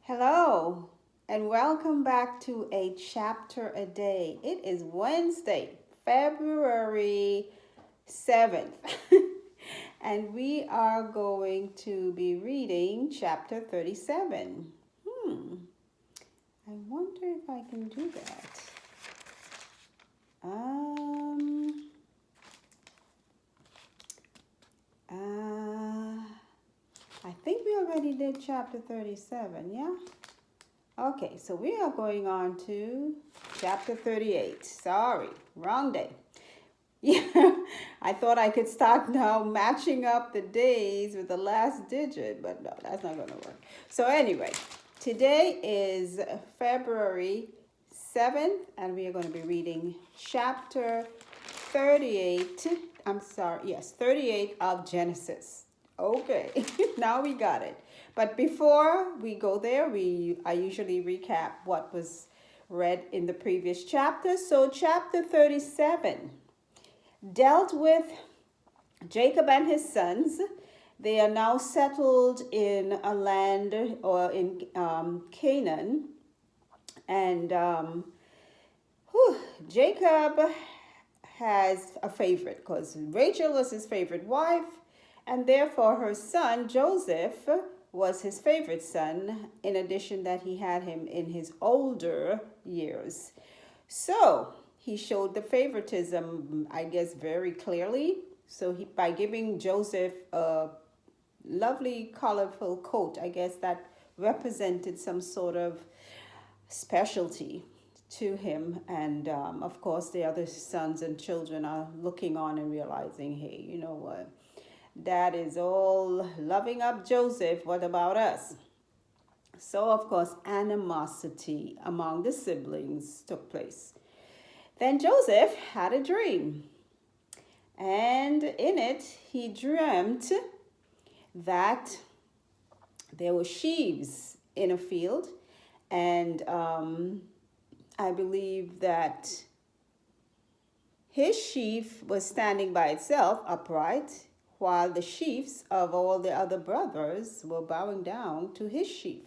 Hello, and welcome back to A Chapter a Day. It is Wednesday, February 7th, and we are going to be reading chapter 37. I wonder if I can do that. Um, uh, I think we already did chapter 37, yeah? Okay, so we are going on to chapter 38. Sorry, wrong day. Yeah, I thought I could start now matching up the days with the last digit, but no, that's not going to work. So, anyway, today is February 7th, and we are going to be reading chapter 38. I'm sorry, yes, 38 of Genesis. Okay, now we got it. But before we go there, I usually recap what was read in the previous chapter. So, chapter 37 dealt with Jacob and his sons. They are now settled in a land or in Canaan. And Jacob has a favorite because Rachel was his favorite wife, and therefore her son Joseph was his favorite son, in addition that he had him in his older years. So he showed the favoritism, I guess, very clearly. So by giving Joseph a lovely, colorful coat, I guess that represented some sort of specialty to him. And of course, the other sons and children are looking on and realizing, hey, you know what? Dad is all loving up Joseph. What about us? So, of course, animosity among the siblings took place. Then Joseph had a dream, and in it, he dreamt that there were sheaves in a field, and I believe that his sheaf was standing by itself upright, while the sheaves of all the other brothers were bowing down to his sheaf.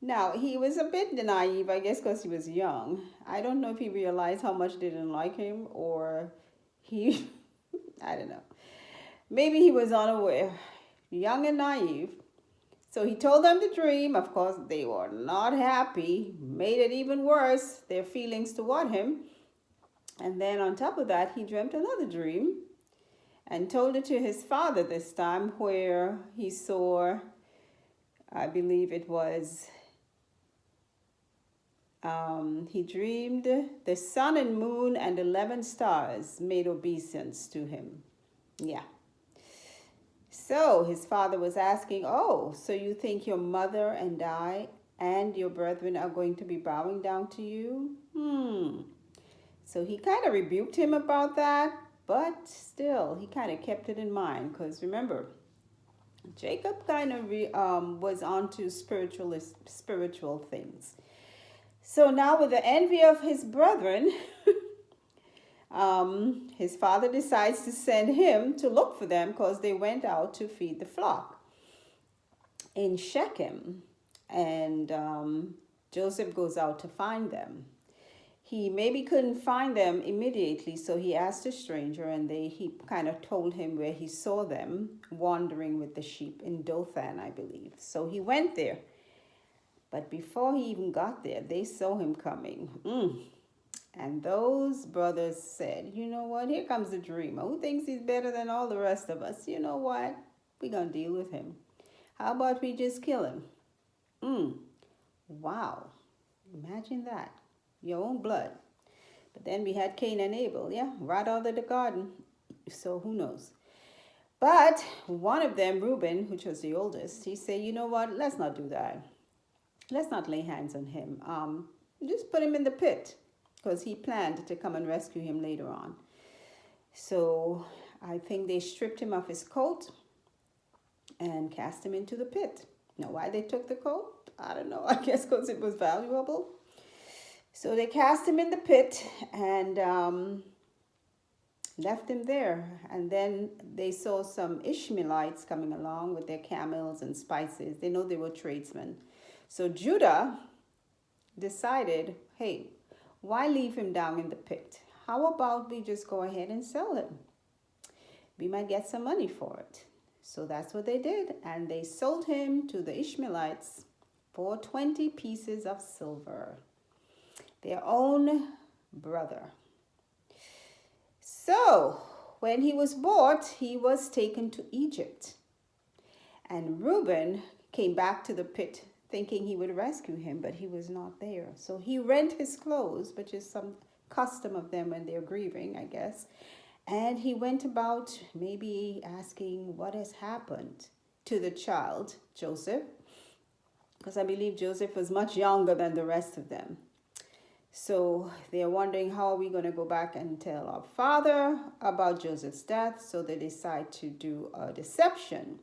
Now, he was a bit naive, I guess, because he was young. I don't know if he realized how much they didn't like him, or he, I don't know. Maybe he was unaware, young and naive. So he told them the dream. Of course, they were not happy, made it even worse, their feelings toward him. And then on top of that, he dreamt another dream and told it to his father this time, where he saw, I believe it was, he dreamed the sun and moon and 11 stars made obeisance to him. Yeah. So his father was asking, oh, so you think your mother and I and your brethren are going to be bowing down to you? So he kind of rebuked him about that, but still, he kind of kept it in mind because remember, Jacob kind of was onto spiritual things. So now, with the envy of his brethren, his father decides to send him to look for them because they went out to feed the flock in Shechem. And Joseph goes out to find them. He maybe couldn't find them immediately, so he asked a stranger, and he kind of told him where he saw them wandering with the sheep in Dothan, I believe. So he went there. But before he even got there, they saw him coming. And those brothers said, you know what? Here comes the dreamer who thinks he's better than all the rest of us. You know what? We're going to deal with him. How about we just kill him? Wow. Imagine that. Your own blood. But then we had Cain and Abel, yeah, right out of the garden. So who knows? But one of them, Reuben, which was the oldest, he said, you know what? Let's not do that. Let's not lay hands on him. Just put him in the pit, because he planned to come and rescue him later on. So I think they stripped him of his coat and cast him into the pit. Now, why they took the coat, I don't know. I guess because it was valuable. So they cast him in the pit, and left him there. And then they saw some Ishmaelites coming along with their camels and spices. They know they were tradesmen. So Judah decided, hey, why leave him down in the pit? How about we just go ahead and sell him? We might get some money for it. So that's what they did. And they sold him to the Ishmaelites for 20 pieces of silver, their own brother. So when he was bought, he was taken to Egypt. And Reuben came back to the pit thinking he would rescue him, but he was not there. So he rent his clothes, which is some custom of them when they're grieving, I guess. And he went about maybe asking what has happened to the child, Joseph, because I believe Joseph was much younger than the rest of them. So they're wondering, how are we going to go back and tell our father about Joseph's death? So they decide to do a deception.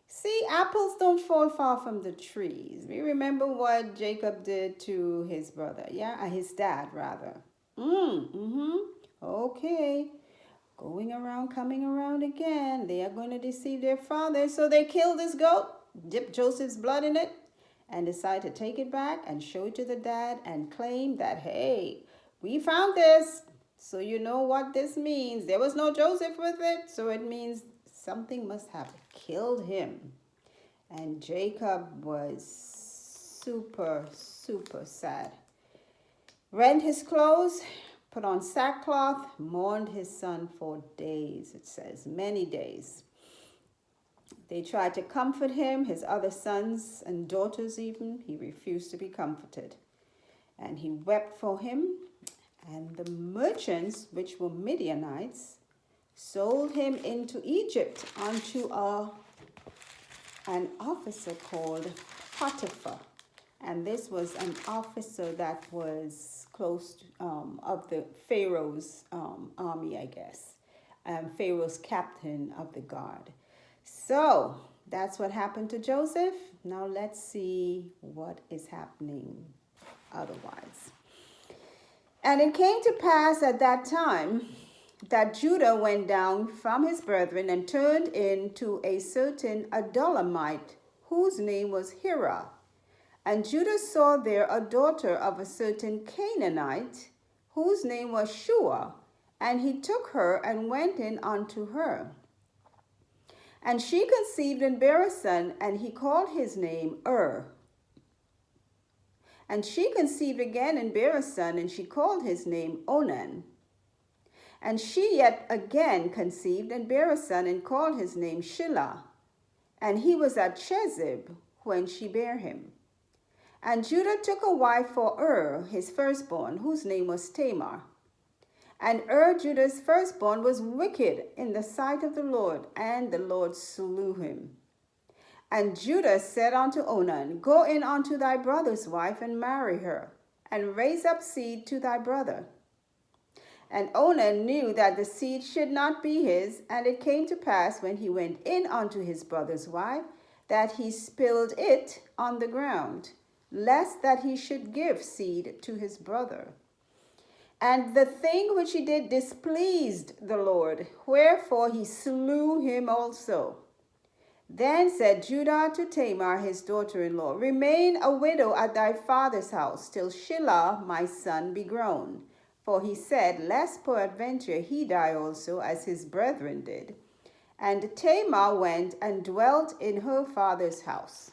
See, apples don't fall far from the trees. We remember what Jacob did to his brother. Yeah, his dad, rather. Okay. Going around, coming around again. They are going to deceive their father. So they kill this goat, dip Joseph's blood in it, and decide to take it back and show it to the dad and claim that, hey, we found this. So you know what this means. There was no Joseph with it. So it means something must have killed him. And Jacob was super, super sad. Rent his clothes, put on sackcloth, mourned his son for days, it says, many days. They tried to comfort him, his other sons and daughters even. He refused to be comforted. And he wept for him. And the merchants, which were Midianites, sold him into Egypt unto an officer called Potiphar. And this was an officer that was close of the Pharaoh's army, I guess. Pharaoh's captain of the guard. So that's what happened to Joseph. Now let's see what is happening otherwise. And it came to pass at that time that Judah went down from his brethren and turned into a certain Adullamite, whose name was Hira. And Judah saw there a daughter of a certain Canaanite, whose name was Shua, and he took her and went in unto her. And she conceived and bare a son, and he called his name And she conceived again and bare a son, and she called his name Onan. And she yet again conceived and bare a son, and called his name Shelah. And he was at Chezib when she bare him. And Judah took a wife for his firstborn, whose name was Tamar. And Judah's firstborn, was wicked in the sight of the Lord, and the Lord slew him. And Judah said unto Onan, Go in unto thy brother's wife, and marry her, and raise up seed to thy brother. And Onan knew that the seed should not be his, and it came to pass, when he went in unto his brother's wife, that he spilled it on the ground, lest that he should give seed to his brother. And the thing which he did displeased the Lord, wherefore he slew him also. Then said Judah to Tamar his daughter-in-law, Remain a widow at thy father's house, till Shelah my son be grown. For he said, Lest peradventure he die also, as his brethren did. And Tamar went and dwelt in her father's house.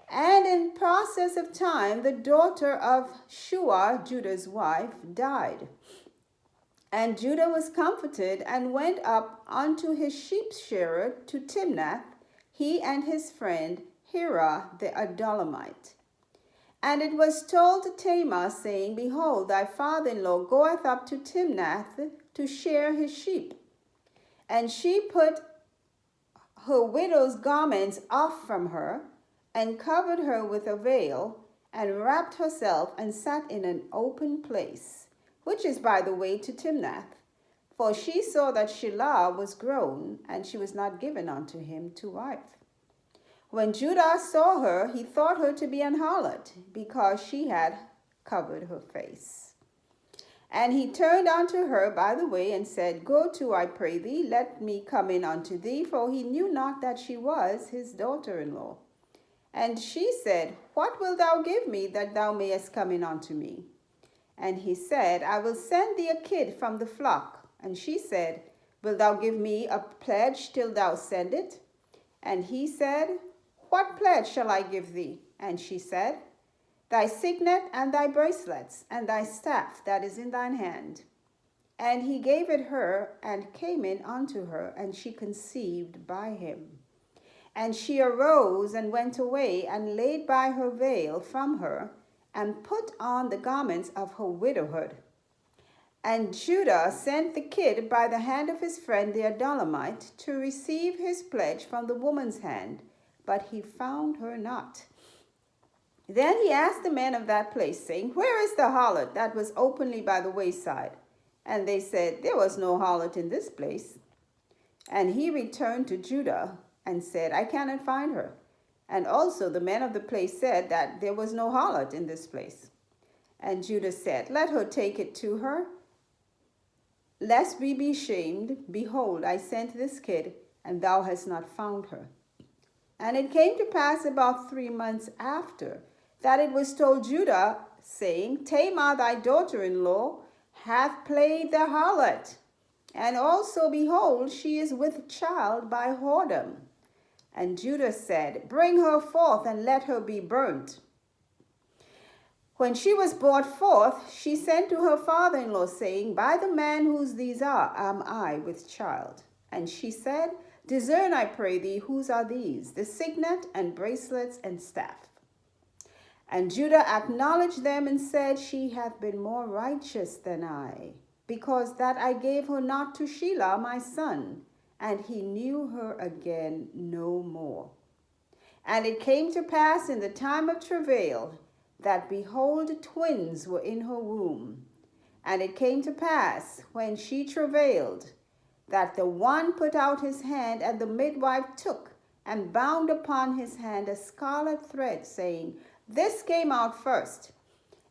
And in process of time, the daughter of Shua, Judah's wife, died. And Judah was comforted, and went up unto his sheep-shearer to Timnath, he and his friend Hira the Adullamite. And it was told to Tamar, saying, Behold, thy father-in-law goeth up to Timnath to shear his sheep. And she put her widow's garments off from her, and covered her with a veil, and wrapped herself, and sat in an open place, which is by the way to Timnath. For she saw that Shelah was grown, and she was not given unto him to wife. When Judah saw her, he thought her to be an harlot, because she had covered her face. And he turned unto her by the way, and said, Go to, I pray thee, let me come in unto thee. For he knew not that she was his daughter-in-law. And she said, What wilt thou give me, that thou mayest come in unto me? And he said, I will send thee a kid from the flock. And she said, Wilt thou give me a pledge till thou send it? And he said, What pledge shall I give thee? And she said, Thy signet and thy bracelets, and thy staff that is in thine hand. And he gave it her, and came in unto her, and she conceived by him. And she arose and went away, and laid by her veil from her, and put on the garments of her widowhood. And Judah sent the kid by the hand of his friend the Adullamite to receive his pledge from the woman's hand, but he found her not. Then he asked the men of that place, saying, Where is the harlot that was openly by the wayside? And they said, There was no harlot in this place. And he returned to Judah and said, I cannot find her. And also the men of the place said that there was no harlot in this place. And Judah said, Let her take it to her, lest we be shamed. Behold, I sent this kid, and thou hast not found her. And it came to pass about 3 months after, that it was told Judah, saying, Tamar thy daughter-in-law hath played the harlot, and also, behold, she is with child by whoredom. And Judah said, Bring her forth, and let her be burnt. When she was brought forth, she sent to her father-in-law, saying, By the man whose these are, am I with child. And she said, Discern, I pray thee, whose are these, the signet and bracelets and staff. And Judah acknowledged them and said, She hath been more righteous than I, because that I gave her not to Shelah my son. And he knew her again no more. And it came to pass in the time of travail, that behold, twins were in her womb. And it came to pass, when she travailed, that the one put out his hand, and the midwife took and bound upon his hand a scarlet thread, saying, This came out first.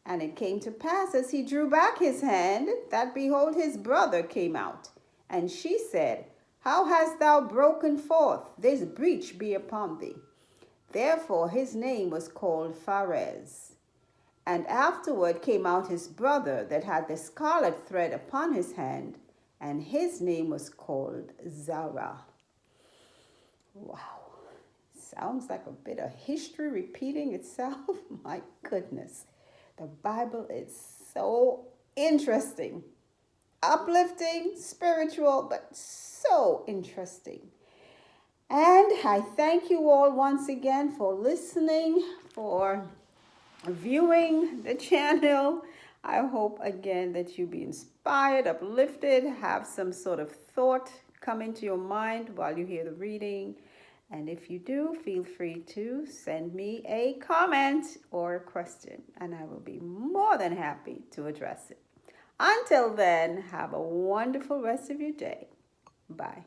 And it came to pass, as he drew back his hand, that behold, his brother came out. And she said, How hast thou broken forth? This breach be upon thee. Therefore his name was called Pharez. And afterward came out his brother that had the scarlet thread upon his hand, and his name was called Zerah. Wow. Sounds like a bit of history repeating itself. My goodness. The Bible is so interesting, uplifting, spiritual, but so interesting. And I thank you all once again for listening, for viewing the channel. I hope again that you be inspired, uplifted, have some sort of thought come into your mind while you hear the reading. And if you do, feel free to send me a comment or a question, and I will be more than happy to address it. Until then, have a wonderful rest of your day. Bye.